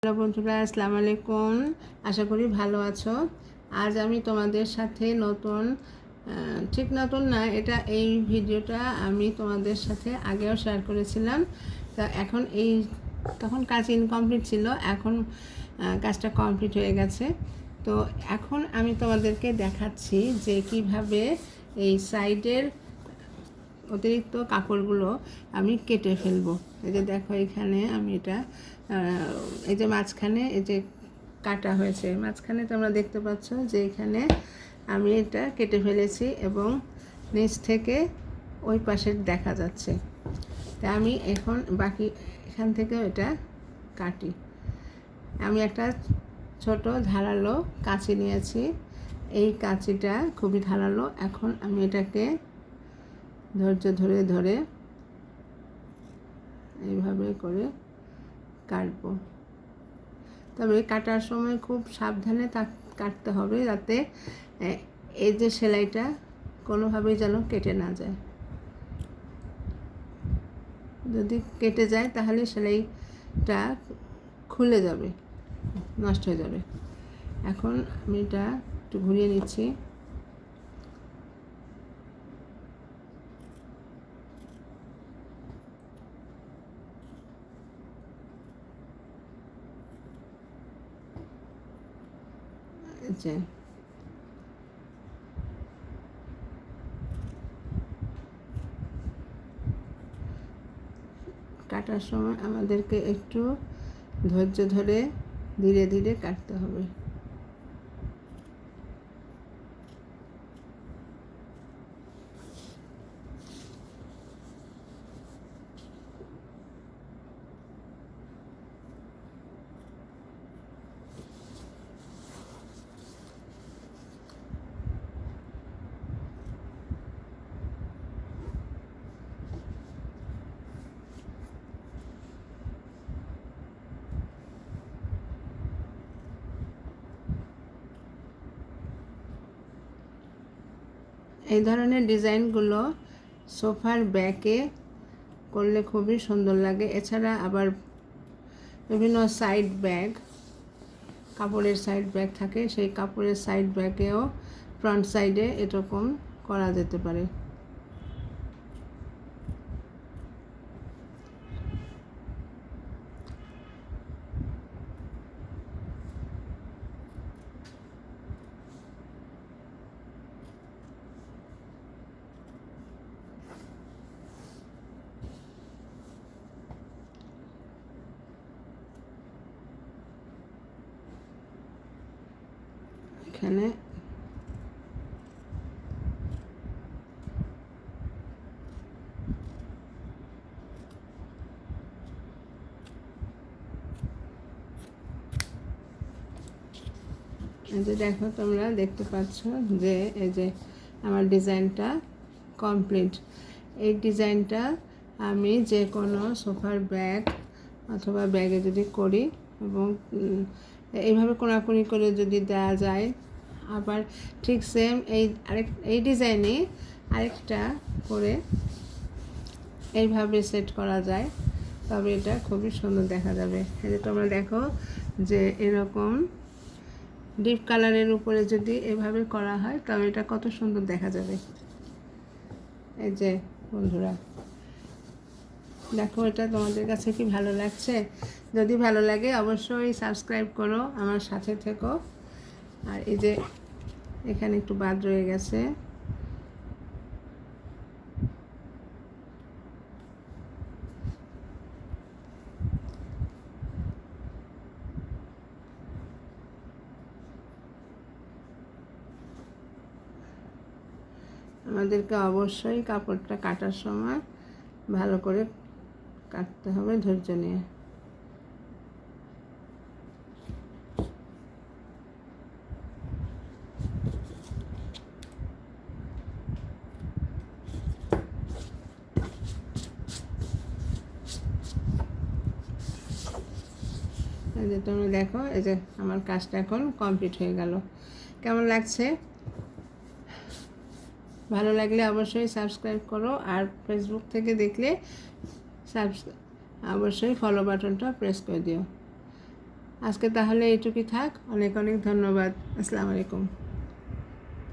Hello বন্ধুরা, আসসালামু আলাইকুম। আশা করি ভালো আছো। আজ আমি তোমাদের সাথে নতুন ঠিক নতুন না, এই ভিডিওটা আমি তোমাদের সাথে আগেও শেয়ার করেছিলাম। তা এখন তখন কাজ ইনকমপ্লিট ছিল, এখন কাজটা কমপ্লিট হয়ে গেছে। তো এখন আমি তোমাদেরকে দেখাচ্ছি যে কিভাবে এই সাইডের অতিরিক্ত কাপড়গুলো আমি কেটে ফেলবো। এই যে দেখো, এখানে আমি এই যে মাঝখানে এই যে কাটা হয়েছে, মাঝখানে তোমরা দেখতে পাচ্ছ যে এখানে আমি এটা কেটে ফেলেছি এবং নিচ থেকে ওই পাশের দেখা যাচ্ছে। তা আমি এখন বাকি এখান থেকে এটা কাটি। আমি একটা ছোট ধারালো কাঁচি নিয়েছি। এই কাঁচিটা খুবই ধারালো। এখন আমি এটাকে ধৈর্য ধরে ধরে এইভাবে করে কাটবো। তবে কাটার সময় খুব সাবধানে কাটতে হবে, যাতে এই যে সেলাইটা কোনোভাবেই যেন কেটে না যায়। যদি কেটে যায় তাহলে সেলাইটা খুলে যাবে, নষ্ট হয়ে যাবে। এখন আমি এটা একটু ঘুরিয়ে নিচ্ছি। যে কাটার সময় আমাদেরকে একটু ধৈর্য ধরে ধীরে ধীরে কাটতে হবে। এই ধরনের ডিজাইনগুলো সোফার ব্যাকে করলে খুবই সুন্দর লাগে। এছাড়া আবার বিভিন্ন সাইড ব্যাগ, কাপড়ের সাইড ব্যাগ থাকে, সেই কাপড়ের সাইড ব্যাগেও ফ্রন্ট সাইডে এরকম করা যেতে পারে। এখানে এই যে দেখো, তোমরা দেখতে পাচ্ছ যে এই যে আমার ডিজাইনটা কমপ্লিট। এই ডিজাইনটা আমি যে কোনো সোফার ব্যাগ অথবা ব্যাগে যদি করি এবং এইভাবে কোনাকুনি করে যদি দেওয়া যায়, আবার ঠিক সেম এই ডিজাইনে আরেকটা করে এইভাবে সেট করা যায়, তবে এটা খুবই সুন্দর দেখা যাবে। এই যে তোমরা দেখো যে এরকম ডিপ কালারের উপরে যদি এভাবে করা হয় তবে এটা কত সুন্দর দেখা যাবে। এই যে বন্ধুরা দেখো, এটা তোমাদের কাছে কি ভালো লাগছে? যদি ভালো লাগে অবশ্যই সাবস্ক্রাইব করো, আমার সাথে থেকো। আর এই যে এখানে একটু বাদ রয়ে গেছে, আমাদেরকে অবশ্যই কাপড়টা কাটার সময় ভালো করে কাটতে হবে, ধৈর্য নিয়ে। এই যে তোমরা দেখো, এই যে আমার কাজটা এখন কমপ্লিট হয়ে গেল। কেমন লাগছে? ভালো লাগলে অবশ্যই সাবস্ক্রাইব করো, আর ফেসবুক থেকে দেখলে অবশ্যই ফলো বাটনটা প্রেস করে দিও। আজকে তাহলে এইটুকুই থাক। অনেক অনেক ধন্যবাদ। আসসালামু আলাইকুম।